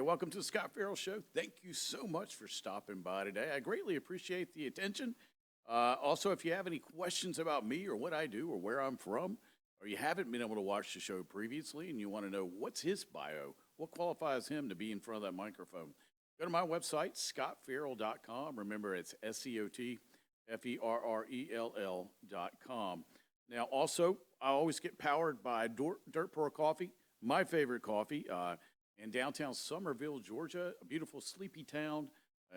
welcome to the Scot Ferrell Show. Thank you so much for stopping by today. I greatly appreciate the attention. Also, if you have any questions about me or what I do or where I'm from, or you haven't been able to watch the show previously and you want to know what's his bio, what qualifies him to be in front of that microphone, go to my website, scotferrell.com. Remember, it's SCOTFERRELL.com. Now, also, I always get powered by Dirt Pour Coffee, my favorite coffee. In downtown Summerville, Georgia, a beautiful sleepy town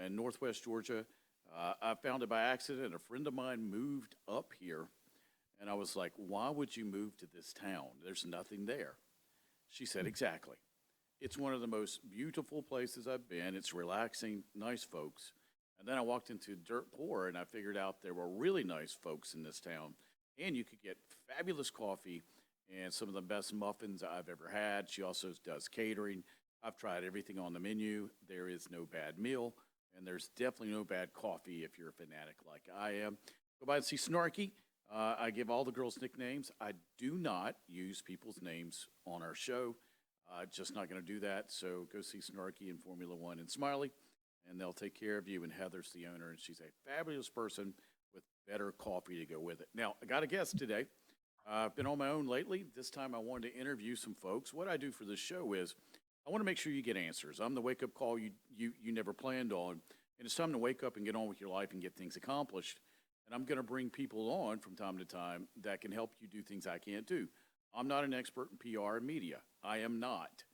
in northwest Georgia. I found it by accident. A friend of mine moved up here, and I was like, why would you move to this town? There's nothing there. She said, exactly. It's one of the most beautiful places I've been. It's relaxing, nice folks. And then I walked into Dirt Pour, and I figured out there were really nice folks in this town, and you could get fabulous coffee and some of the best muffins I've ever had. She also does catering. I've tried everything on the menu. There is no bad meal, and there's definitely no bad coffee if you're a fanatic like I am. Go by and see Snarky. I give all the girls nicknames. I do not use people's names on our show. Just not going to do that. So go see Snarky and Formula One and Smiley, and they'll take care of you. And Heather's the owner, and she's a fabulous person with better coffee to go with it. Now, I got a guest today. I've been on my own lately. This time I wanted to interview some folks. What I do for this show is I want to make sure you get answers. I'm the wake-up call you never planned on, and it's time to wake up and get on with your life and get things accomplished. And I'm going to bring people on from time to time that can help you do things I can't do. I'm not an expert in PR and media. I am not.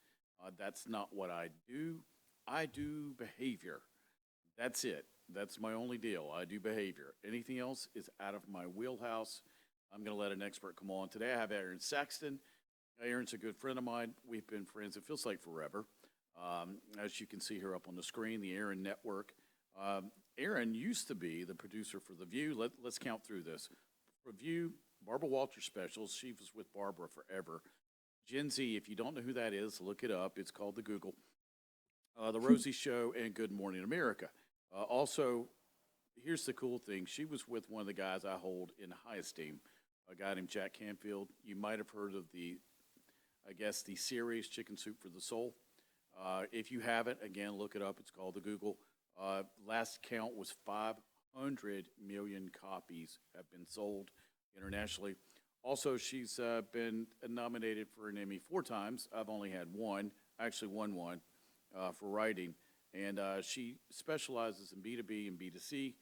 That's not what I do. I do behavior. That's it. That's my only deal. I do behavior. Anything else is out of my wheelhouse. I'm going to let an expert come on. Today I have Erin Saxton. Erin's a good friend of mine. We've been friends, it feels like forever. As you can see her up on the screen, the Erin Network. Erin used to be the producer for The View. Let's count through this. For View, Barbara Walters specials. She was with Barbara forever. Gen Z, if you don't know who that is, look it up. It's called The Google. The Rosie Show and Good Morning America. Also, here's the cool thing. She was with one of the guys I hold in high esteem, a guy named Jack Canfield. You might have heard of the series Chicken Soup for the Soul. If you haven't, again, look it up. It's called The Google. Last count was 500 million copies have been sold internationally. Also, she's been nominated for an Emmy 4 times. I've only had one. I actually won one for writing. And she specializes in B2B and B2C.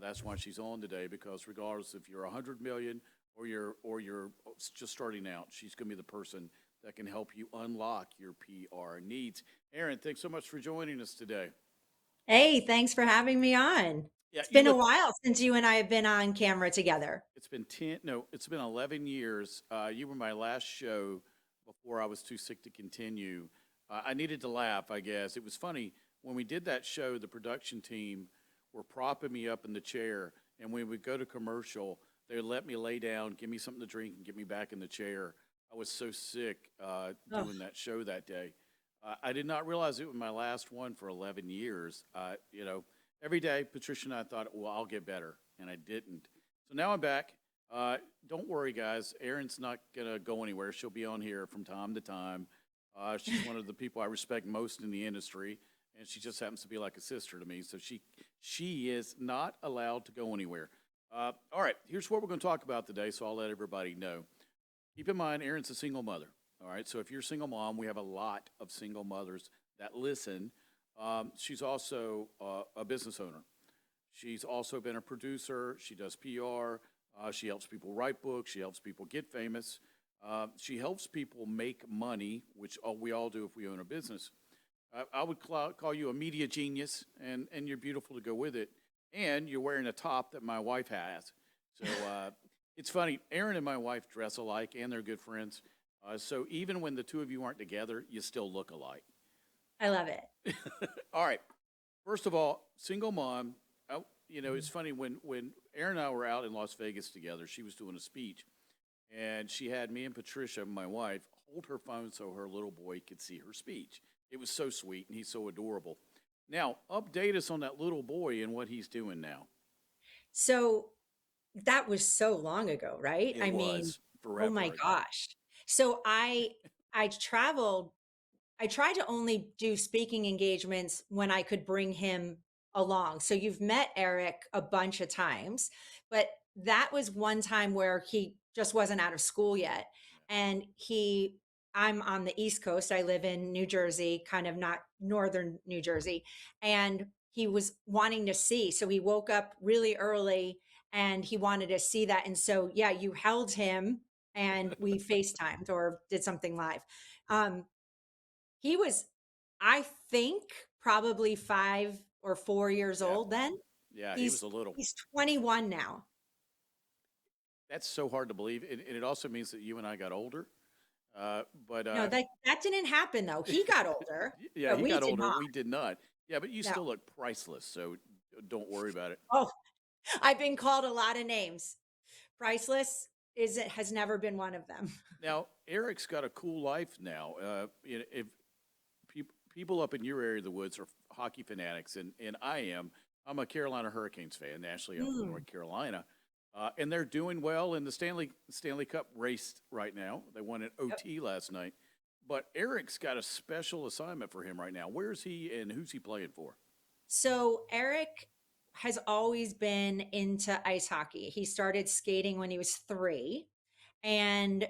That's why she's on today, because regardless if you're 100 million or you're just starting out, she's going to be the person that can help you unlock your PR needs. Erin, thanks so much for joining us today. Hey, thanks for having me on. Yeah, It's you been a look. while since you and I have been on camera together. It's been 10. No, it's been 11 years. You were my last show before I was too sick to continue. I needed to laugh, I guess. It was funny when we did that show. The production team were propping me up in the chair, and when we go to commercial, they would let me lay down, give me something to drink, and get me back in the chair. I was so sick Oh, doing that show that day. I did not realize it was my last one for 11 years. Every day, Patricia and I thought, well, I'll get better, and I didn't. So now I'm back. Don't worry, guys. Erin's not going to go anywhere. She'll be on here from time to time. She's one of the people I respect most in the industry, and she just happens to be like a sister to me. So she is not allowed to go anywhere. All right, here's what we're going to talk about today, so I'll let everybody know. Keep in mind, Erin's a single mother. All right, so if you're a single mom, we have a lot of single mothers that listen. She's also a business owner. She's also been a producer. She does PR. She helps people write books. She helps people get famous. She helps people make money, which we all do if we own a business. I would call you a media genius, and you're beautiful to go with it. And you're wearing a top that my wife has. So it's funny. Erin and my wife dress alike, and they're good friends. So even when the two of you aren't together, you still look alike. I love it. All right. First of all, single mom. It's funny when Erin and I were out in Las Vegas together. She was doing a speech, and she had me and Patricia, my wife, hold her phone so her little boy could see her speech. It was so sweet, and he's so adorable. Now, update us on that little boy and what he's doing now. So that was so long ago, right? It I mean, was oh my forever ago. gosh. So I traveled I tried to only do speaking engagements when I could bring him along. So you've met Eric a bunch of times, but that was one time where he just wasn't out of school yet. And I'm on the East Coast. I live in New Jersey, kind of not northern New Jersey. And he was wanting to see. So he woke up really early and he wanted to see that. And so, yeah, you held him and we FaceTimed or did something live. Um, he was, I think, probably 5 or 4 years Yeah. old then. Yeah, he was He's a little. he's 21 now. That's so hard to believe, and it also means that you and I got older. But No, that didn't happen though. He got older, yeah, but he we got did older. not. We did not. Yeah, but you No. still look priceless, so don't worry about it. Oh, I've been called a lot of names. Priceless has never been one of them. Now, Eric's got a cool life now. If people up in your area of the woods are hockey fanatics, and I am. I'm a Carolina Hurricanes fan, nationally up in Mm, North Carolina, and they're doing well in the Stanley Cup race right now. They won an yep. OT last night, but Eric's got a special assignment for him right now. Where's he and who's he playing for? So Eric has always been into ice hockey. He started skating when he was 3 and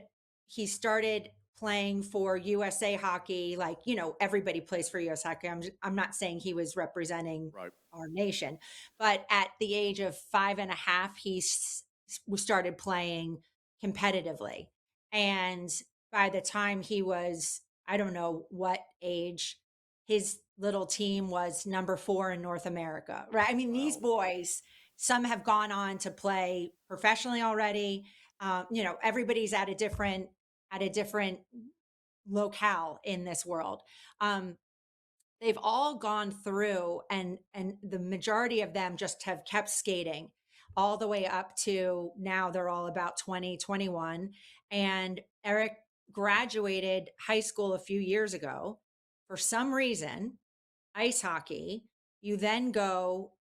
he started playing for USA Hockey. Like, everybody plays for US Hockey. I'm not saying he was representing Right. our nation, but at the age of 5.5, started playing competitively. And by the time he was, I don't know what age, his little team was number 4 in North America, right? I mean, these Wow. boys, some have gone on to play professionally already. Everybody's at a different locale in this world. Um, they've all gone through, and the majority of them just have kept skating all the way up to now. They're all about 20, 21. And Eric graduated high school a few years ago. For some reason, ice hockey, you then go,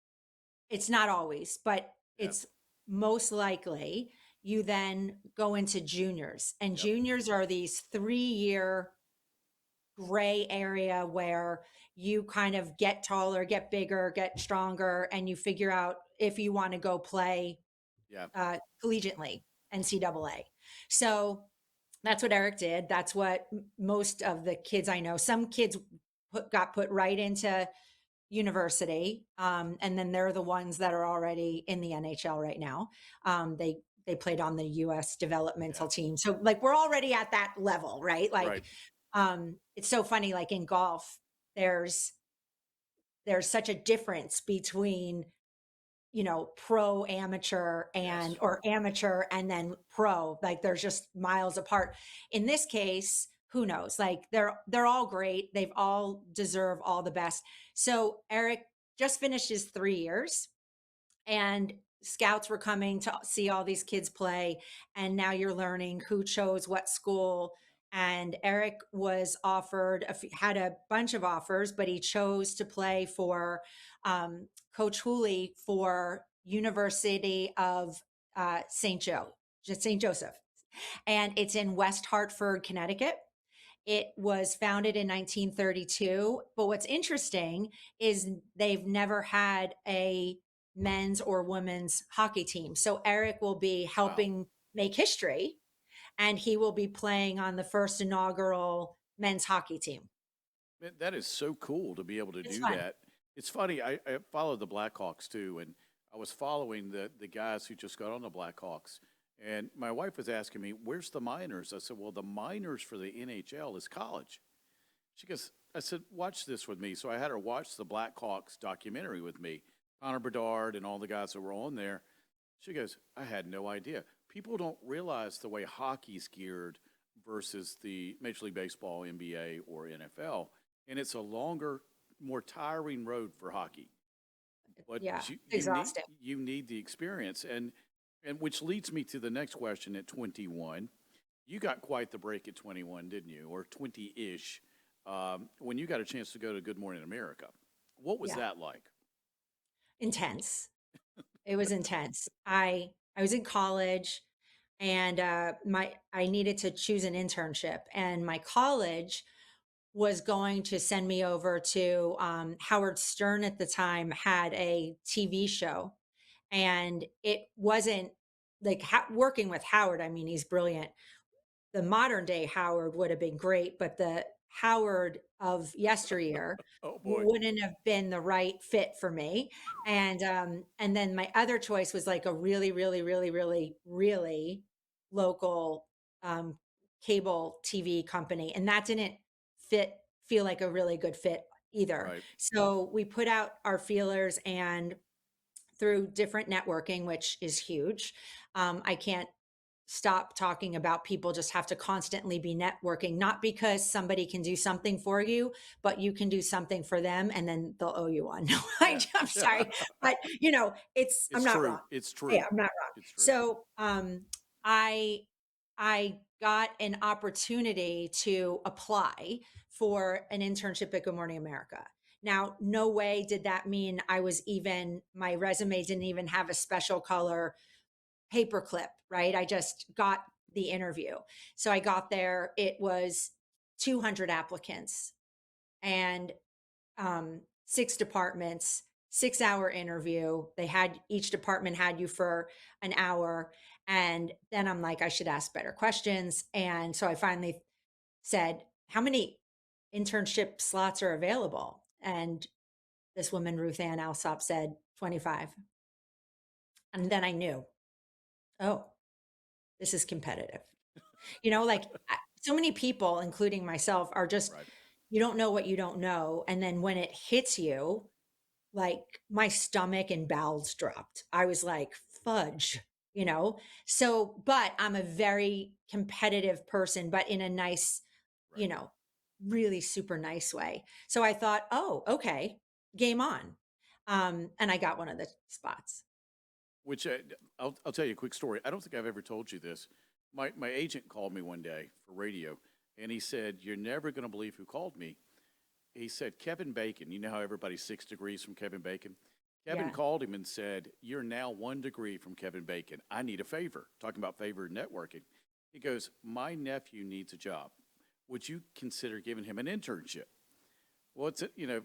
it's not always, but Yeah. it's most likely you then go into juniors. And Yep. juniors are these 3-year gray area where you kind of get taller, get bigger, get stronger, and you figure out if you want to go play Yeah. collegiately, NCAA. So that's what Eric did. That's what most of the kids I know. Some kids got put right into university, and then they're the ones that are already in the NHL right now. They played on the U.S. Yeah. developmental team, so like we're already at that level, right? Like, Right. it's so funny. Like in golf, there's such a difference between pro amateur and Yes. or amateur and then pro. Like there's just miles apart. In this case, who knows? Like they're all great. They've all deserve all the best. So Eric just finished his 3 years, and scouts were coming to see all these kids play, and now you're learning who chose what school. And Eric was offered had a bunch of offers, but he chose to play for Coach Hooley for University of St. Joseph, and it's in West Hartford, Connecticut. It was founded in 1932. But what's interesting is they've never had a men's or women's hockey team. So Eric will be Wow. helping make history, and he will be playing on the first inaugural men's hockey team. Man, that is so cool to be able to It's do fun. that. It's funny. I follow the Blackhawks too, and I was following the guys who just got on the Blackhawks. And my wife was asking me, "Where's the minors?" I said, "Well, the minors for the NHL is college." She goes, I said, "Watch this with me." So I had her watch the Blackhawks documentary with me, Connor Bedard and all the guys that were on there. She goes, "I had no idea. People don't realize the way hockey's geared versus the Major League Baseball, NBA, or NFL, and it's a longer, more tiring road for hockey. But Yeah, you need exhausting. the experience, and which leads me to the next question. At 21, you got quite the break at 21, didn't you, or 20-ish, when you got a chance to go to Good Morning America. What was Yeah, that like? intense. It was intense. I was in college, and my I needed to choose an internship, and my college was going to send me over to Howard Stern at the time had a TV show, and it wasn't like working with Howard. I mean, he's brilliant. The modern day Howard would have been great, but the Howard of yesteryear Oh, boy. wouldn't have been the right fit for me. And then my other choice was like a really, really, really, really, really local um, cable TV company, and that didn't fit feel like a really good fit either. Right. So we put out our feelers and through different networking, which is huge. I can't stop talking about people just have to constantly be networking, not because somebody can do something for you, but you can do something for them and then they'll owe you one. No, Yeah. I'm sorry. But I'm It's not true. wrong. It's Yeah, true. I'm not wrong. It's true. So I I got an opportunity to apply for an internship at Good Morning America. Now, no way did that mean my resume didn't even have a special color paperclip, right? I just got the interview. So I got there, it was 200 applicants and 6 departments, 6 hour interview. Each department had you for an hour. And then I'm like, I should ask better questions. And so I finally said, how many internship slots are available? And this woman, Ruth Ann Alsop, said 25. And then I knew, oh, this is competitive. So many people, including myself, are just, Right. you don't know what you don't know. And then when it hits you, like my stomach and bowels dropped. I was like, fudge, you know? So, but I'm a very competitive person, but in a nice, you Right. know, really super nice way. So I thought, oh, okay, game on. And I got one of the spots. Which I'll tell you a quick story. I don't think I've ever told you this. My agent called me one day for radio, and he said, "You're never going to believe who called me." He said, "Kevin Bacon. You know how everybody's 6 degrees from Kevin Bacon." Kevin Yeah. called him and said, "You're now 1 degree from Kevin Bacon. I need a favor." Talking about favor networking. He goes, "My nephew needs a job. Would you consider giving him an internship?" Well,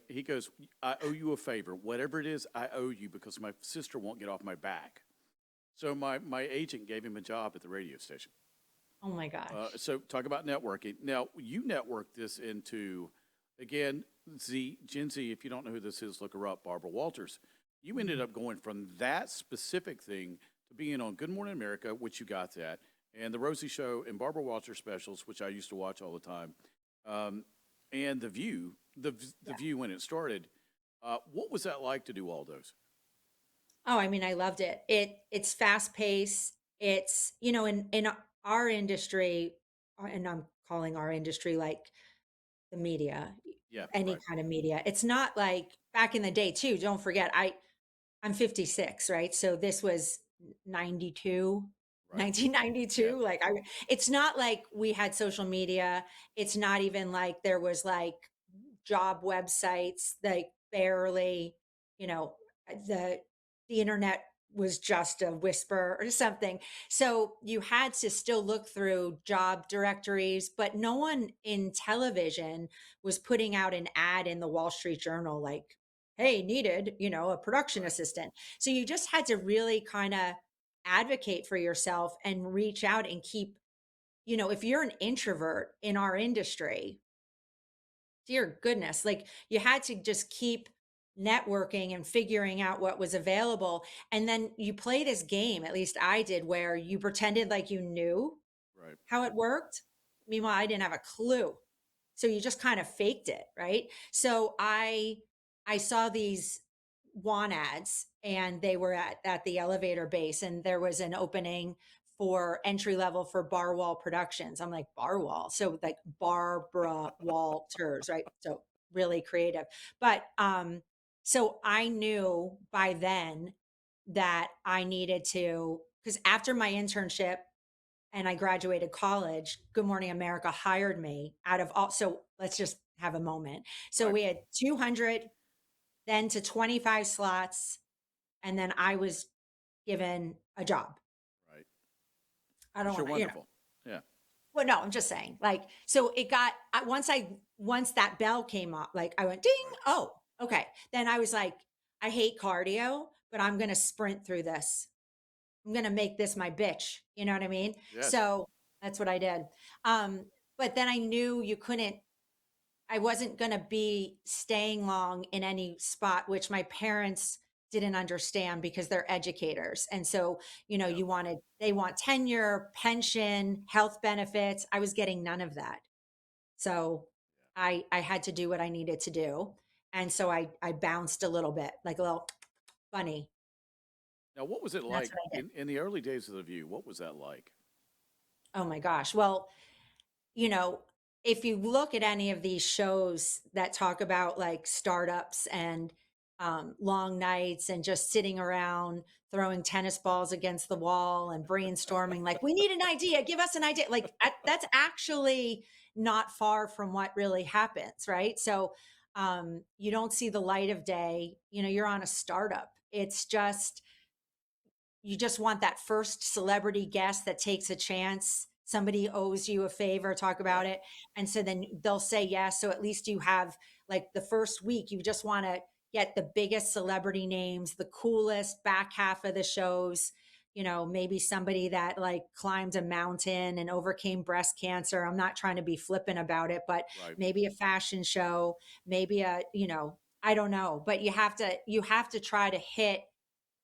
he goes, "I owe you a favor. Whatever it is, I owe you because my sister won't get off my back." So my agent gave him a job at the radio station. Oh my gosh. So talk about networking. Now, you network this into, again, Gen Z, if you don't know who this is, look her up, Barbara Walters. You ended Mhm. up going from that specific thing to being on Good Morning America, which you got that, and The Rosie Show and Barbara Walters specials, which I used to watch all the time, um, and The View, the Yeah. View when it started. What was that like to do all those? Oh, I mean, I loved it. It's fast paced. It's, in our industry, and I'm calling our industry like the media, Yeah, any right, kind of media. It's not like back in the day too. Don't forget, I'm 56, right? So this was 92, right. Yeah, 1992. It's not like we had social media. It's not even like there was like job websites, like barely, you know, the the internet was just a whisper or something. So you had to still look through job directories, but no one in television was putting out an ad in the Wall Street Journal like, hey, needed, a production right, assistant. So you just had to really kind of advocate for yourself and reach out and keep, if you're an introvert in our industry, dear goodness, like you had to just keep networking and figuring out what was available. And then you play this game, at least I did, where you pretended like you knew right. how it worked. Meanwhile, I didn't have a clue. So you just kind of faked it, right? So I saw these want ads and they were at the elevator base and there was an opening for entry level for Barwall Productions. I'm like, Barwall. So like Barbara Walters, right? So really creative. But so I knew by then that I needed to, because after my internship and I graduated college, Good Morning America hired me out of all. So let's just have a moment. So Right, we had 200, then to 25 slots, and then I was given a job. right. I don't Which are want to, wonderful. Yeah, well, no, I'm just saying, like, so it got, once I once that bell came up, like I went ding, Right. oh, okay. Then I was like, I hate cardio, but I'm going to sprint through this. I'm going to make this my bitch. You know what I mean? Yes. So that's what I did. Um, but then I knew I wasn't going to be staying long in any spot, which my parents didn't understand because they're educators. And so, Yeah. they want tenure, pension, health benefits. I was getting none of that. So I had to do what I needed to do. And so I bounced a little bit, like a little bunny. Now, what was it And that's like what I did. in the early days of The View? What was that like? Oh my gosh. Well, you know, if you look at any of these shows that talk about like startups and long nights and just sitting around throwing tennis balls against the wall and brainstorming, like, we need an idea, give us an idea. Like, that's actually not far from what really happens, right? So, you don't see the light of day. You're on a startup. It's just, you just want that first celebrity guest that takes a chance. Somebody owes you a favor, talk Yeah. about it. And so then they'll say yes. So at least you have, like, the first week, you just want to get the biggest celebrity names, the coolest back half of the shows. Maybe somebody that like climbed a mountain and overcame breast cancer. I'm not trying to be flippant about it, but Right. maybe a fashion show, maybe I don't know, but you have to try to hit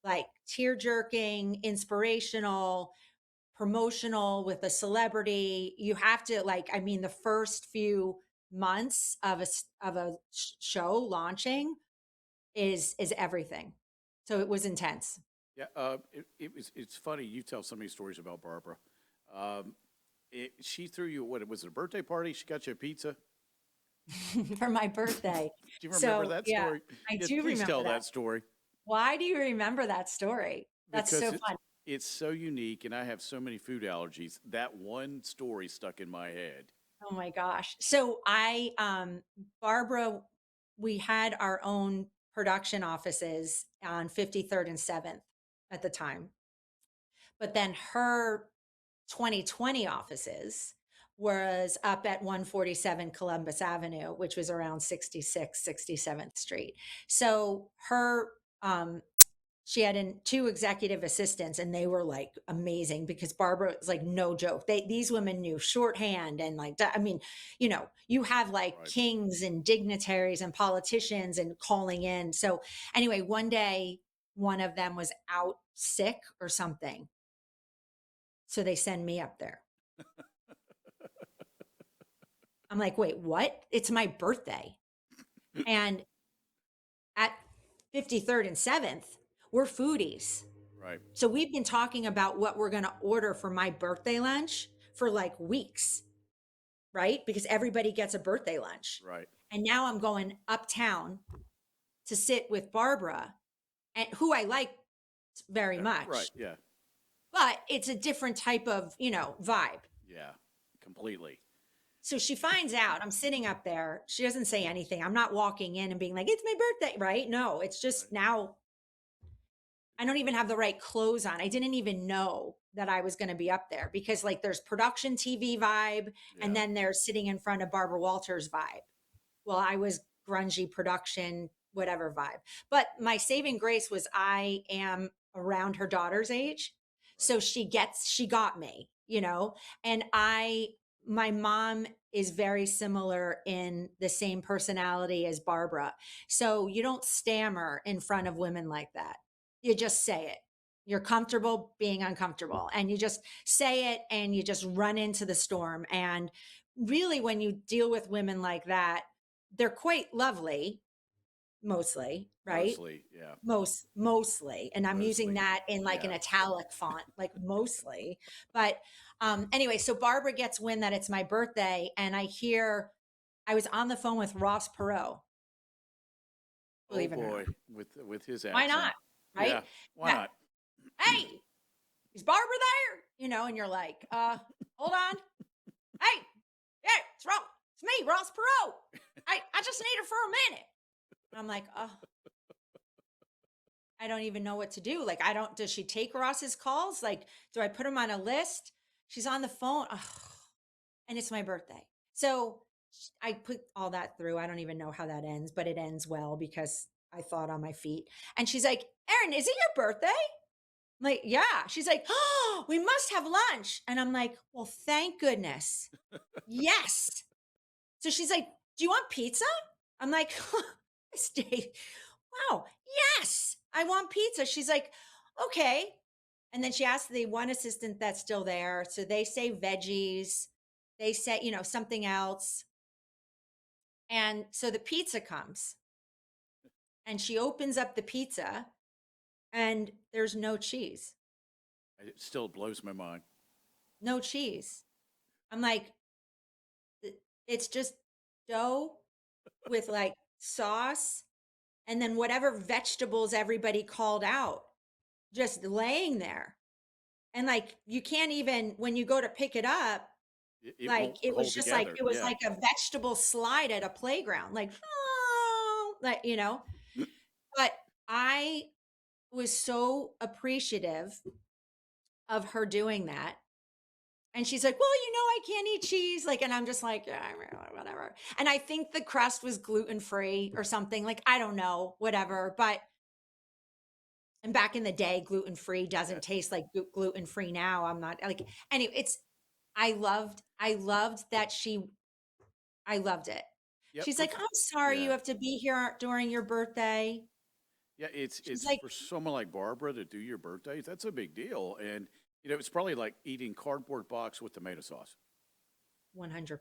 like tear jerking, inspirational, promotional with a celebrity. You have to, like, I mean, the first few months of a show launching is everything. So it was intense. Yeah. It's funny. You tell so many stories about Barbara. Um, she threw you, what, it was a birthday party? She got you a pizza? For my birthday. Do you remember So that yeah, story? I Yes, do please remember tell that. that story Why do you remember that story? That's because so fun. it's so unique and I have so many food allergies. That one story stuck in my head. Oh my gosh. So Barbara, we had our own production offices on 53rd and 7th at the time. But then her 2020 offices was up at 147 Columbus Avenue, which was around 66, 67th Street. So she had two executive assistants, and they were like amazing because Barbara was like no joke. These women knew shorthand and like I mean, you have like Right. kings and dignitaries and politicians and calling in. So anyway, one day one of them was out sick or something. So they send me up there. I'm like, "Wait, what? It's my birthday." And at 53rd and 7th, we're foodies. Right. So we've been talking about what we're going to order for my birthday lunch for like weeks, right? Because everybody gets a birthday lunch. Right. And now I'm going uptown to sit with Barbara, and who I like very Yeah. Right. much, Yeah. but it's a different type of, vibe. Yeah. Completely. So she finds out I'm sitting up there. She doesn't say anything. I'm not walking in and being like, "It's my birthday," right? No, it's Right. just now I don't even have the right clothes on. I didn't even know that I was going to be up there because, like, there's production TV vibe, and Yeah. then there's sitting in front of Barbara Walters vibe. Well, I was grungy production, whatever vibe. But my saving grace was I am around her daughter's age. Right. So she got me, and my mom is very similar in the same personality as Barbara. So you don't stammer in front of women like that. You just say it. You're comfortable being uncomfortable, and you just say it, and you just run into the storm. And really, when you deal with women like that, they're quite lovely, mostly, right? Mostly. Yeah. Mostly. And I'm using Mostly. that in like an Yeah. italic font, like mostly. But anyway, so Barbara gets wind that it's my birthday, and I was on the phone with Ross Perot, Oh believe it or not. boy, with his Why not? accent. Right? Yeah. Why Yeah. not? Hey, is Barbara there? And you're like, hold on. Hey, yeah, it's me, Ross Perot. I just need her for a minute. And I'm like, oh, I don't even know what to do. Like, does she take Ross's calls? Like, do I put him on a list? She's on the phone. Ugh, and it's my birthday. So I put all that through. I don't even know how that ends, but it ends well because I thought on my feet. And she's like, Erin, is it your birthday? I'm like, yeah. She's like, oh, we must have lunch. And I'm like, well, thank goodness. Yes. So she's like, do you want pizza? I'm like, this day, wow, yes, I want pizza. She's like, okay. And then she asked the one assistant that's still there. So they say veggies, they say, something else. And so the pizza comes and she opens up the pizza and there's no cheese, It still blows my mind. no cheese. I'm like, It's just dough with like sauce and then whatever vegetables everybody called out just laying there. And like you can't even when you go to pick it up, It like won't it was hold just like together. it was Yeah. like a vegetable slide at a playground, like, oh, like. But I was so appreciative of her doing that. And she's like, well, I can't eat cheese. Like, and I'm just like, yeah, whatever. And I think the crust was gluten free or something. Like, I don't know, whatever. But, and back in the day, gluten free Yeah. doesn't taste like gluten free now. I'm not like, anyway, I loved that I loved it. Yep. She's like, I'm sorry you Yeah. have to be here during your birthday. Yeah. It's She's it's like, for someone like Barbara to do your birthday. That's a big deal, and it's probably like eating cardboard box with tomato sauce. 100%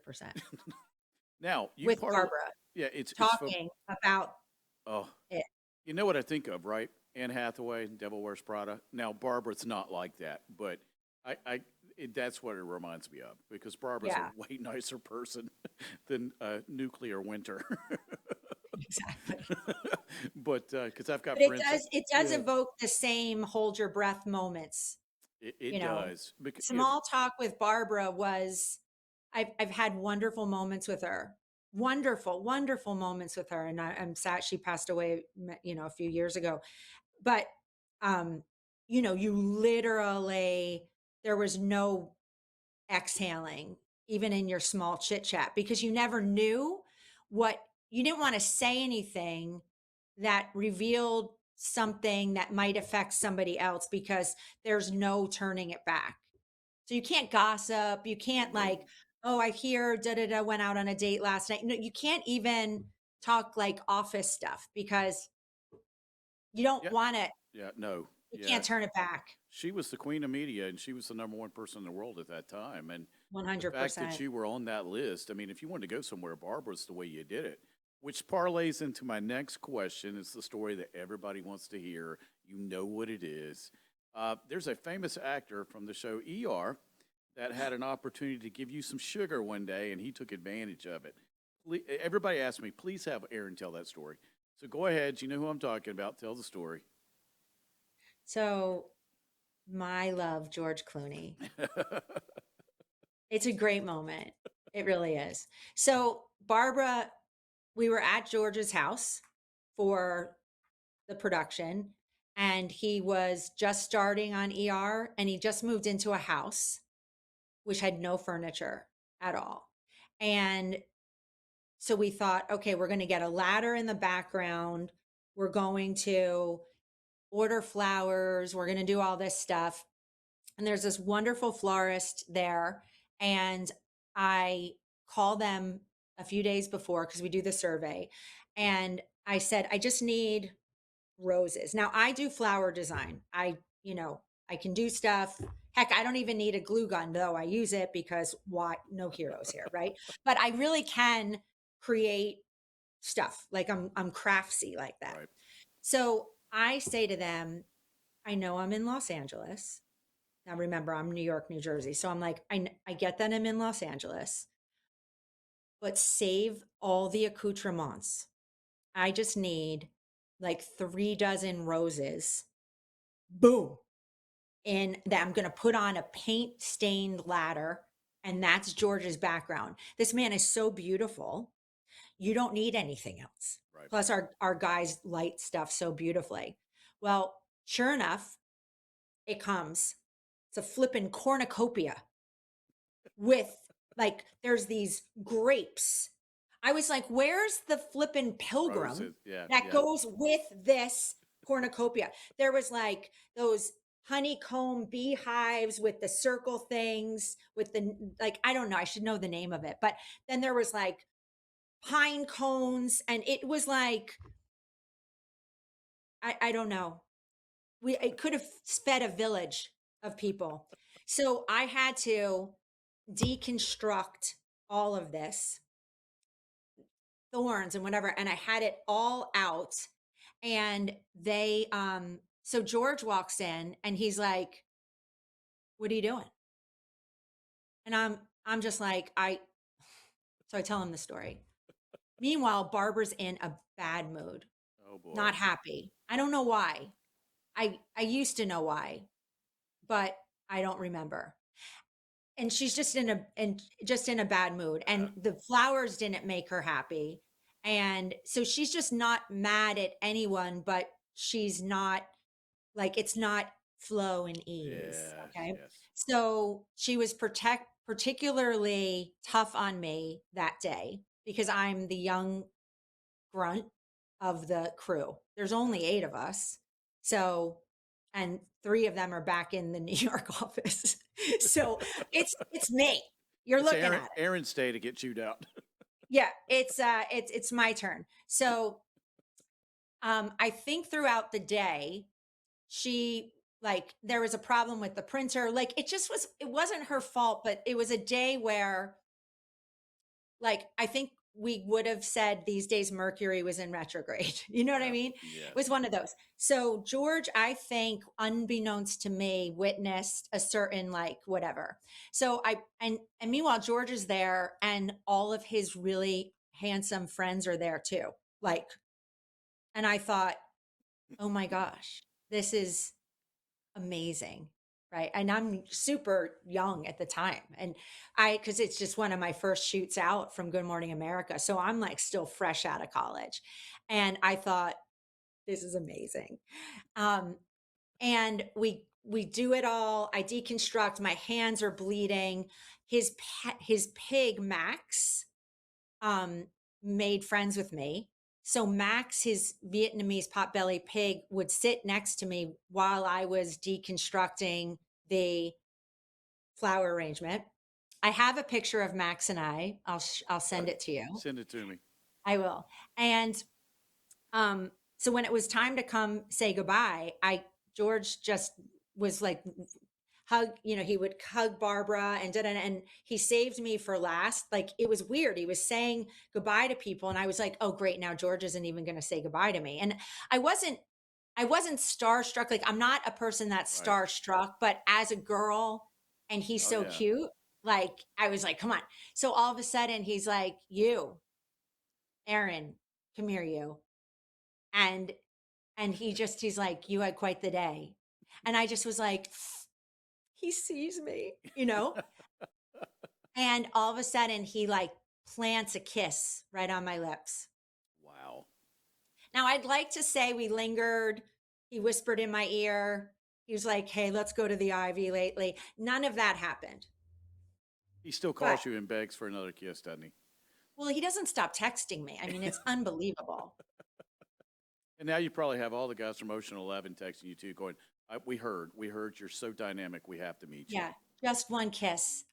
Now you with par. Barbara Yeah. It's fo- talking about Oh, it. you know what I think of, right? Anne Hathaway, Devil Wears Prada. Now Barbara's not like that, but that's what it reminds me of because Barbara's a Yeah, way nicer person than Nuclear Winter. exactly. But because I've got But it friends that, does it does yeah, evoke the same hold your breath moments, it you know? does. Because, Small talk with Barbara was I've had wonderful moments with her. Wonderful, wonderful moments with her, and I'm sad she passed away, a few years ago. But, um, you literally there was no exhaling even in your small chit chat because you never knew what you didn't want to say anything that revealed something that might affect somebody else because there's no turning it back. So you can't gossip, you can't no, like, oh, I hear da da da went out on a date last night. No, you can't even talk like office stuff because you don't yeah, want it. yeah, no, You yeah. can't turn it back. She was the queen of media, and she was the number one person in the world at that time. And the fact that 100%. you were on that list, I mean, if you wanted to go somewhere, Barbara's the way you did it. Which parlays into my next question. It's the story that everybody wants to hear. You know what it is. There's a famous actor from the show ER that had an opportunity to give you some sugar one day, and he took advantage of it. Everybody asked me, please have Aaron tell that story. So go ahead. You know who I'm talking about. Tell the story. So my love, George Clooney. It's a great moment. It really is. So Barbara, we were at George's house for the production, and he was just starting on ER, and he just moved into a house which had no furniture at all. And so we thought, okay, we're going to get a ladder in the background. We're going to order flowers. We're going to do all this stuff. And there's this wonderful florist there. And I call them a few days before because we do the survey. And I said, I just need roses. Now I do flower design. I can do stuff. Heck, I don't even need a glue gun though. I use it because why no heroes here, right? But I really can create stuff. Like I'm craftsy like that. Right. So I say to them, I know I'm in Los Angeles. Now remember, I'm New York, New Jersey. So I'm like, I get that I'm in Los Angeles, but save all the accoutrements. I just need like 3 dozen roses. Boom. And that I'm going to put on a paint stained ladder. And that's George's background. This man is so beautiful. You don't need anything else. Right. Plus, our guys light stuff so beautifully. Well, sure enough, it comes. It's a flippin' cornucopia with like there's these grapes I was like, where's the flippin' pilgrim Roses. Yeah, that yeah. goes with this cornucopia? There was like those honeycomb beehives with the circle things with the like, I don't know, I should know the name of it. But then there was like pine cones, and it was like, I don't know. It could have fed a village of people. So I had to deconstruct all of this thorns and whatever, and I had it all out. And so George walks in and he's like, "What are you doing?" And I'm just like, so I tell him the story. Meanwhile, Barbara's in a bad mood, Oh boy. not happy. I don't know why. I used to know why, but I don't remember. And she's just in a bad mood, Yeah. and the flowers didn't make her happy. And so she's just not mad at anyone, but she's not like, it's not flow and ease. Yes. Okay. Yes. So she was particularly tough on me that day because I'm the young grunt of the crew. There's only Yes. 8 of us. So, and 3 of them are back in the New York office. So it's me. You're It's looking at it. Aaron's day to get chewed out. Yeah, it's my turn. So I think throughout the day, she like there was a problem with the printer. Like it wasn't her fault, but it was a day where like, I think we would have said these days Mercury was in retrograde. You know what I Yeah. mean? It was Yes. one of those. So George, I think, unbeknownst to me, witnessed a certain like whatever. So and meanwhile, George is there and all of his really handsome friends are there too. Like, and I thought, oh my gosh, this is amazing. Right. And I'm super young at the time. And cause it's just one of my first shoots out from Good Morning America. So I'm like still fresh out of college. And I thought, this is amazing. Um, and we do it all. I deconstruct, my hands are bleeding. His pig, Max, um, made friends with me. So Max, his Vietnamese potbelly pig, would sit next to me while I was deconstructing the flower arrangement. I have a picture of Max and I'll send it to you. Send it to me. I will. And so when it was time to come say goodbye, George just was like he would hug Barbara and he saved me for last. Like it was weird. He was saying goodbye to people and I was like, "Oh great, now George isn't even going to say goodbye to me." And I wasn't I wasn't starstruck. Like I'm not a person that's Right. starstruck, but as a girl and he's Oh so yeah. cute, like I was like, "Come on." So all of a sudden he's like, "You, Erin, come here you." And he's like, "You had quite the day." And I just was like, he sees me, you know? And all of a sudden he like plants a kiss right on my lips. Wow. Now I'd like to say we lingered. He whispered in my ear. He was like, "Hey, let's go to the Ivy lately." None of that happened. He still But calls you and begs for another kiss, doesn't he? well, he doesn't stop texting me. I mean, it's unbelievable. And now you probably have all the guys from Ocean 11 texting you too, going, we heard you're so dynamic. We have to meet you." Yeah, just one kiss.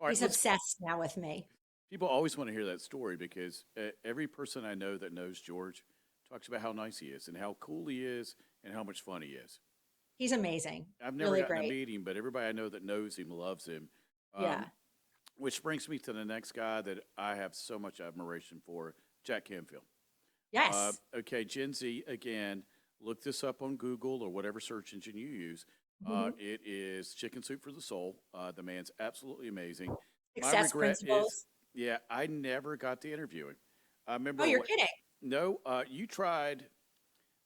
All right, He's let's. obsessed now with me. People always want to hear that story because every person I know that knows George talks about how nice he is and how cool he is and how much fun he is. He's amazing. I've never Really gotten to great. meet him, but everybody I know that knows him loves him. Yeah. Um, which brings me to the next guy that I have so much admiration for, Jack Canfield. Yes. Okay, Gen Z, again, look this up on Google or whatever search engine you use. Mhm. It is Chicken Soup for the Soul. The man's absolutely amazing. My Success regret is, principles. yeah, I never got to interview him. I Oh, remember you're what, kidding. no, you tried,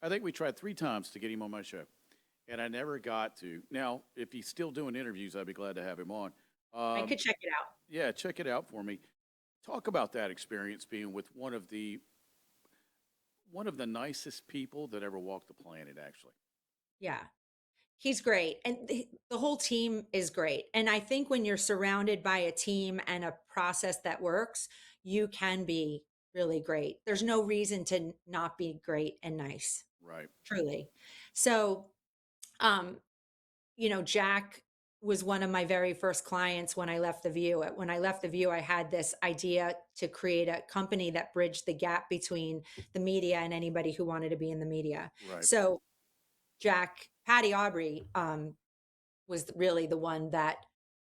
I think we tried 3 times to get him on my show, and I never got to. Now, if he's still doing interviews, I'd be glad to have him on. I Um, could check it out. yeah, check it out for me. Talk about that experience being with one of the nicest people that ever walked the planet, actually. Yeah. He's great, and the whole team is great, and I think when you're surrounded by a team and a process that works, you can be really great. There's no reason to not be great and nice, Right. truly. So, um, Jack was one of my very first clients when I left The View. When I left The View, I had this idea to create a company that bridged the gap between the media and anybody who wanted to be in the media. Right. So Patty Aubrey, was really the one that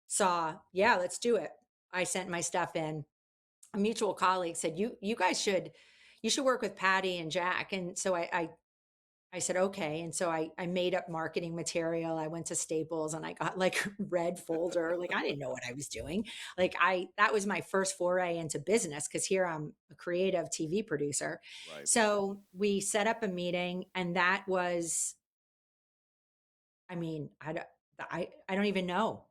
saw, yeah, let's do it. I sent my stuff in. A mutual colleague said, you guys you should work with Patty and Jack. And so I said, okay. And so I made up marketing material. I went to Staples and I got like red folder. Like I didn't know what I was doing. That was my first foray into business because here I'm a creative TV producer. Right. So we set up a meeting and that was, I mean, I don't even know,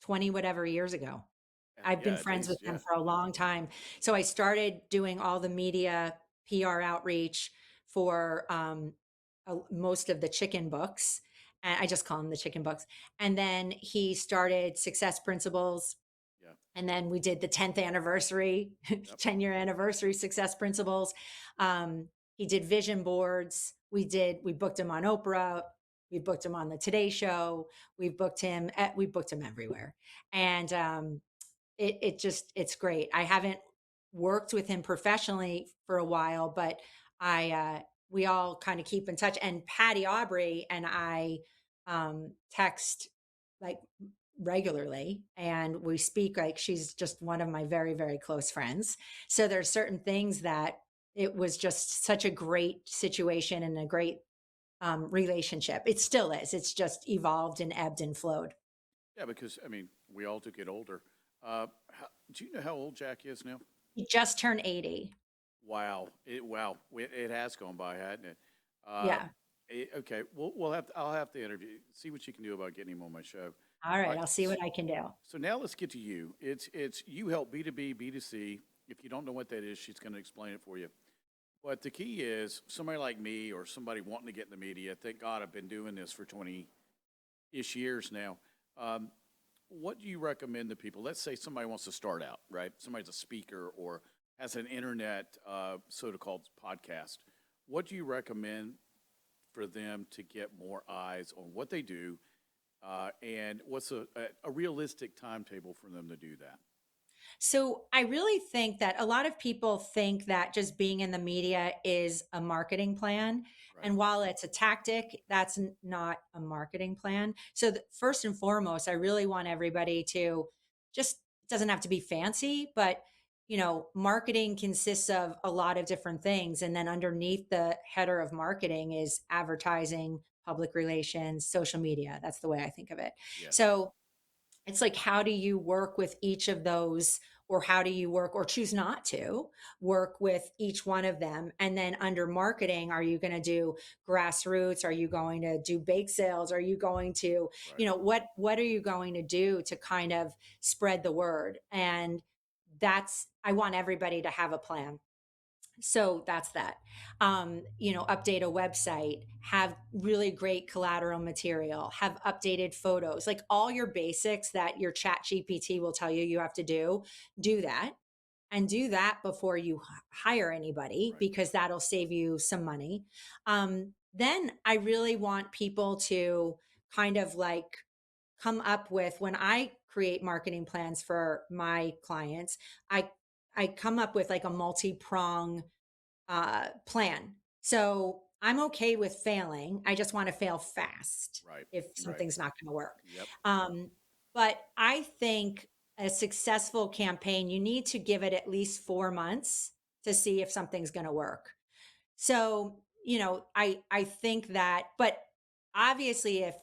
20 whatever years ago. I've been Yeah, at friends with least, them yeah. for a long time. So I started doing all the media PR outreach for most of the chicken books. And I just call them the chicken books. And then he started Success Principles. Yeah. And then we did the 10th anniversary, Yep. 10-year anniversary Success Principles. He did vision boards. We booked him on Oprah. We booked him on the Today Show. We booked him everywhere. And it's great. I haven't worked with him professionally for a while, but we all kind of keep in touch. And Patty Aubrey and I text like regularly, and we speak like she's just one of my very, very close friends. So there's certain things that it was just such a great situation and a great relationship. It still is. It's just evolved and ebbed and flowed. Yeah, because I mean, we all do get older. Do you know how old Jack is now? He just turned 80. It has gone by, hasn't it? Uh, Yeah. okay, I'll have to interview, see what you can do about getting him on my show. All All right. right. I'll see what I can do. So now let's get to you. It's you help B2B, B2C. If you don't know what that is, she's going to explain it for you. But the key is somebody like me or somebody wanting to get in the media. Thank God I've been doing this for 20-ish years now. Um, what do you recommend to people? Let's say somebody wants to start out, right? Somebody's a speaker or has an internet, so-called podcast. What do you recommend for them to get more eyes on what they do, and what's a realistic timetable for them to do that? So I really think that a lot of people think that just being in the media is a marketing plan. Right, And while it's a tactic, that's not a marketing plan. So first and foremost, I really want everybody to just, it doesn't have to be fancy, but marketing consists of a lot of different things. And then underneath the header of marketing is advertising, public relations, social media. That's the way I think of it. yes, So it's like, how do you work with each of those, or how do you work or choose not to work with each one of them? And then under marketing, are you going to do grassroots? Are you going to do bake sales? Are you going to, right. what are you going to do to kind of spread the word? And I want everybody to have a plan. So that's that. Update a website, have really great collateral material, have updated photos, like all your basics that your chat GPT will tell you have to do that. And do that before you hire anybody, Right, because that'll save you some money. Then I really want people to kind of like come up with, when I create marketing plans for my clients, I I come up with like a multi-prong plan. So I'm okay with failing. I just want to fail fast right, if right. something's not going to work. Yep. But I think a successful campaign, you need to give it at least 4 months to see if something's going to work. So, I think that, but obviously, if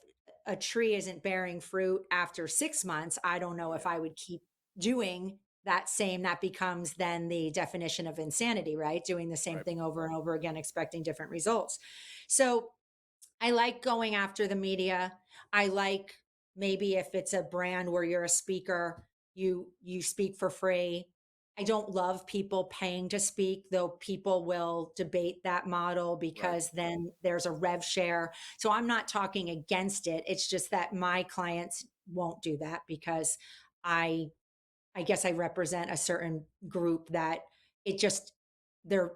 a tree isn't bearing fruit after 6 months, I don't know if Yeah, I would keep doing that becomes then the definition of insanity, right? Doing the same right. thing over and over again, expecting different results. So I like going after the media. I like, maybe if it's a brand where you're a speaker, you speak for free. I don't love people paying to speak, though people will debate that model Right. because then there's a rev share. So I'm not talking against it. It's just that my clients won't do that because I I guess I represent a certain group that it just their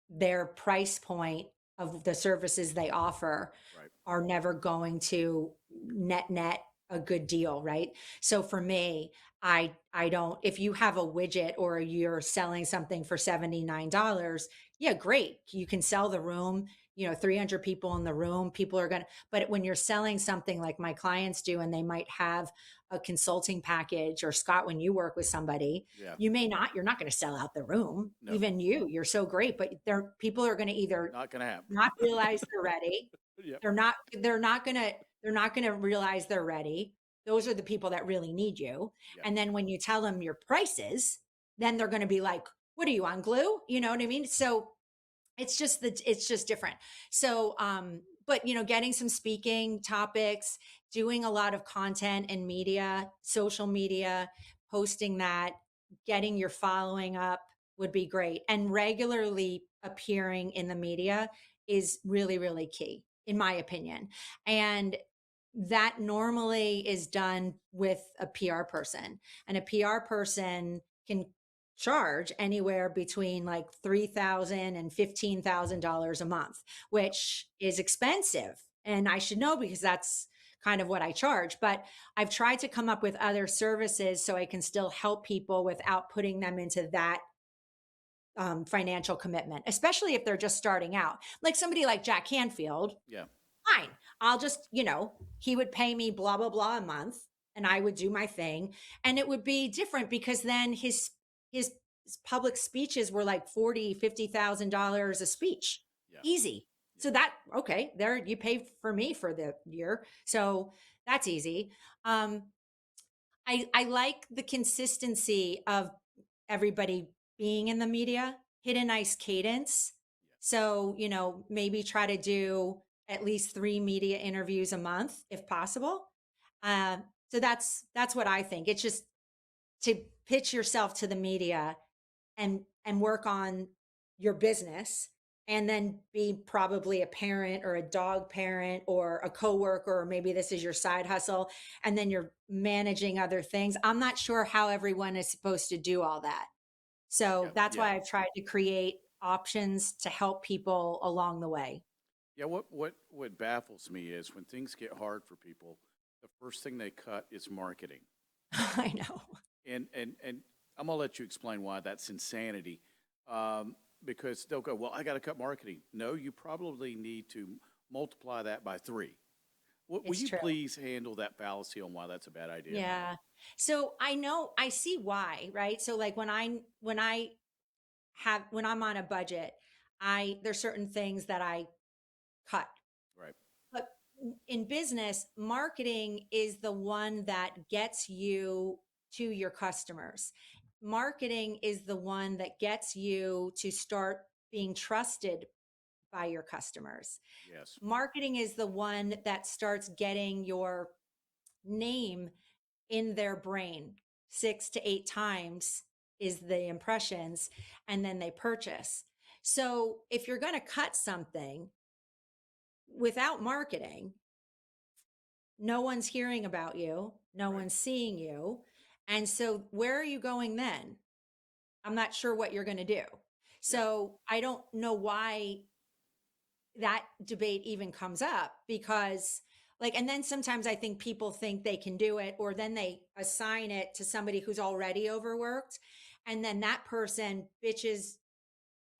their price point of the services they offer Right. are never going to net a good deal, right? So for me, I don't, if you have a widget or you're selling something for $79, yeah, great. You can sell the room, 300 people in the room, people are going to, but when you're selling something like my clients do, and they might have a consulting package, or Scott, when you work with somebody, Yeah. you're not going to sell out the room. No, Even you're so great, but there, people are going to either not going to happen. not realize they're ready. Yep. They're not gonna realize they're ready. Those are the people that really need you. Yeah. And then when you tell them your prices, then they're gonna be like, what are you on glue? You know what I mean? So it's just different. So but getting some speaking topics, doing a lot of content and media, social media, posting that, getting your following up would be great. And regularly appearing in the media is really, really key, in my opinion. And that normally is done with a PR person. And a PR person can charge anywhere between like $3,000 and $15,000 a month, which is expensive. And I should know because that's kind of what I charge. But I've tried to come up with other services so I can still help people without putting them into that financial commitment, especially if they're just starting out. Like somebody like Jack Canfield, Yeah. fine. I'll just, he would pay me blah, blah, blah a month, and I would do my thing. And it would be different because then his public speeches were like $40,000, $50,000 a speech. Yeah. Easy. Yeah. So that, okay, there you pay for me for the year. So that's easy. Um, I like the consistency of everybody being in the media, hit a nice cadence. So, maybe try to do at least 3 media interviews a month if possible. So that's what I think. It's just to pitch yourself to the media and work on your business, and then be probably a parent or a dog parent or a coworker, or maybe this is your side hustle, and then you're managing other things. I'm not sure how everyone is supposed to do all that. So Yeah. that's Yeah. why I've tried to create options to help people along the way. Yeah. What baffles me is when things get hard for people, the first thing they cut is marketing. I know. And I'm gonna let you explain why that's insanity. Because they'll go, well, I got to cut marketing. No, you probably need to multiply that by three. Will It's you true. please handle that fallacy on why that's a bad idea? Yeah. So I know, I see why, right? So like when I'm on a budget, there's certain things that I cut. Right. But in business, marketing is the one that gets you to your customers. Marketing is the one that gets you to start being trusted by your customers. Yes. Marketing is the one that starts getting your name in their brain 6 to 8 times is the impressions, and then they purchase. So if you're going to cut something without marketing, no one's hearing about you, no Right. one's seeing you. And so where are you going then? I'm not sure what you're going to do. Yeah. So I don't know why that debate even comes up, because like, and then sometimes I think people think they can do it, or then they assign it to somebody who's already overworked, and then that person bitches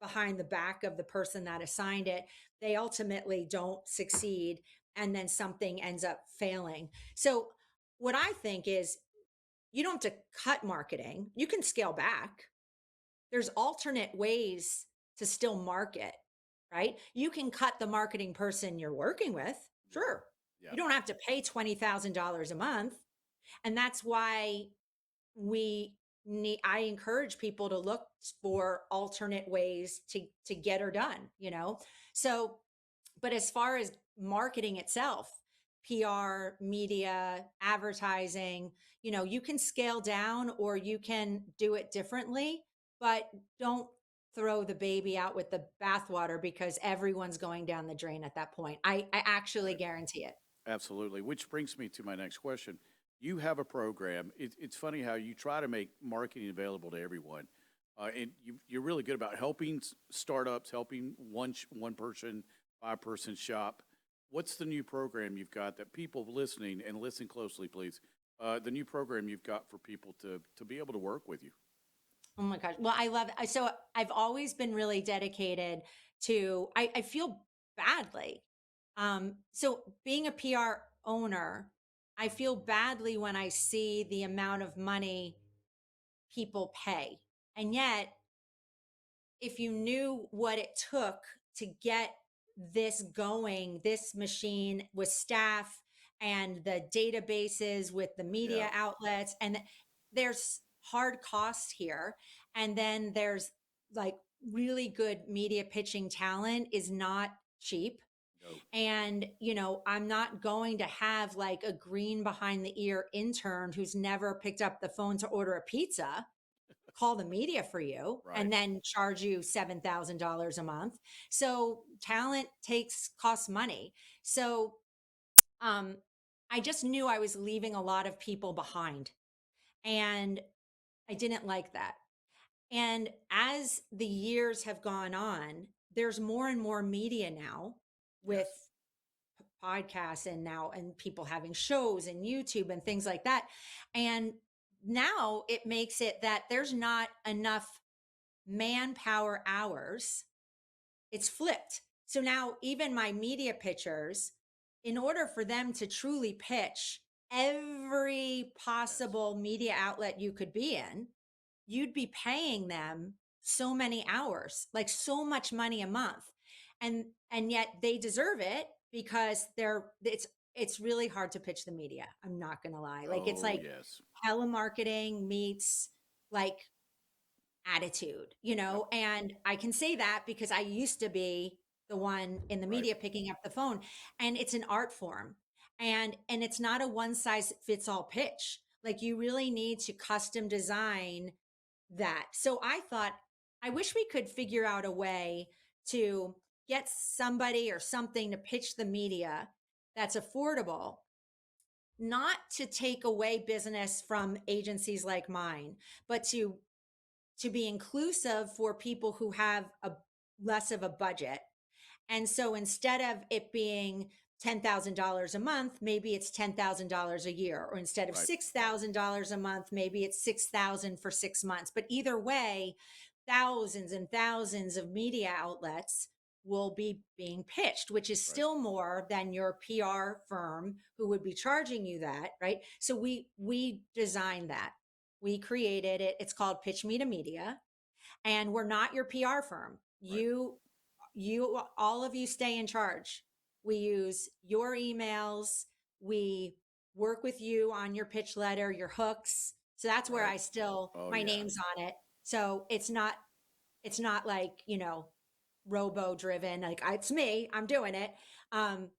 behind the back of the person that assigned it. They ultimately don't succeed, and then something ends up failing. So what I think is, you don't have to cut marketing, you can scale back. There's alternate ways to still market, right? You can cut the marketing person you're working with. Yeah. Sure. Yeah. You don't have to pay $20,000 a month. And that's why I encourage people to look for alternate ways to get her done. So, but as far as marketing itself, PR, media, advertising, you can scale down or you can do it differently, but don't throw the baby out with the bathwater because everyone's going down the drain at that point. I actually Right. guarantee it. Absolutely. Which brings me to my next question. You have a program. It's funny how you try to make marketing available to everyone. And you're really good about helping startups, helping one person, 5-person shop. What's the new program you've got that people listening, and listen closely, please, the new program you've got for people to be able to work with you? Oh my gosh. Well, I love it. So I've always been really dedicated to, I feel badly. So being a PR owner, I feel badly when I see the amount of money people pay. And yet, if you knew what it took to get this going, this machine with staff and the databases with the Yeah. media outlets, and there's hard costs here. And then there's like really good media pitching talent is not cheap. No. And, I'm not going to have like a green behind the ear intern who's never picked up the phone to order a pizza call the media for you Right. and then charge you $7,000 a month. So talent costs money. So um I just knew I was leaving a lot of people behind and I didn't like that. And as the years have gone on, there's more and more media now with Yes. podcasts and people having shows and YouTube and things like that. And now it makes it that there's not enough manpower hours. It's flipped. So now even my media pitchers, in order for them to truly pitch every Yes. possible media outlet you could be in, you'd be paying them so many hours, like so much money a month. And yet they deserve it because it's really hard to pitch the media. I'm not going to lie. Like it's Oh, like yes. telemarketing meets like attitude, Yep. and I can say that because I used to be the one in the Right. media picking up the phone, and it's an art form. And it's not a one size fits all pitch. Like you really need to custom design that. So I thought, I wish we could figure out a way to get somebody or something to pitch the media that's affordable, not to take away business from agencies like mine, but to be inclusive for people who have a less of a budget. And so instead of it being $10,000 a month, maybe it's $10,000 a year, or instead of Right. $6,000 a month, maybe it's 6,000 for 6 months. But either way, thousands and thousands of media outlets will be being pitched, which is Right. still more than your PR firm who would be charging you that, right? So we designed that. We created it. It's called Pitch Me to Media, and we're not your PR firm. Right. You all of you stay in charge. We use your emails. We work with you on your pitch letter, your hooks. So that's where Right. I still Oh, my yeah. name's on it. So it's not like, robo driven. Like it's me, I'm doing it. Um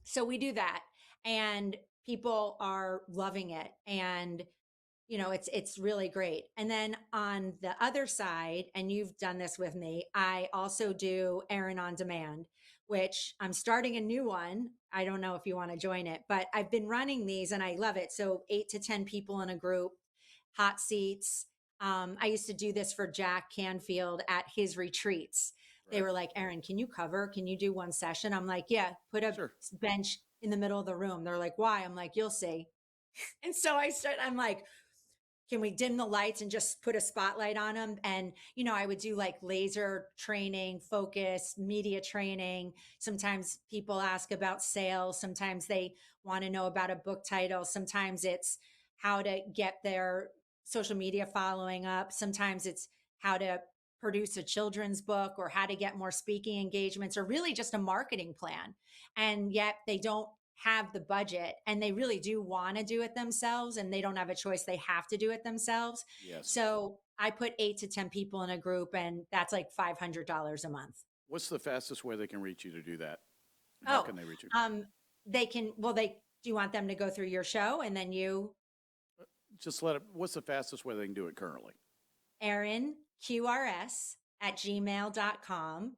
so we do that and people are loving it. And it's really great. And then on the other side, and you've done this with me, I also do Erin on Demand, which I'm starting a new one. I don't know if you want to join it, but I've been running these and I love it. So 8 to 10 people in a group, hot seats. I used to do this for Jack Canfield at his retreats. They Right. were like, Erin, can you cover? Can you do one session? I'm like, yeah, put a Sure. bench in the middle of the room. They're like, why? I'm like, you'll see. And so I'm like, can we dim the lights and just put a spotlight on them? And, I would do like laser training, focus, media training. Sometimes people ask about sales. Sometimes they want to know about a book title. Sometimes it's how to get their social media following up. Sometimes it's how to produce a children's book or how to get more speaking engagements or really just a marketing plan. And yet they don't have the budget and they really do want to do it themselves and they don't have a choice. They have to do it themselves. Yes. So I put 8 to 10 people in a group and that's like $500 a month. What's the fastest way they can reach you to do that? And how Oh, can they reach you? they can, well, do you want them to go through your show and then you? just let it, what's the fastest way they can do it currently? Erin, QRS at gmail.com,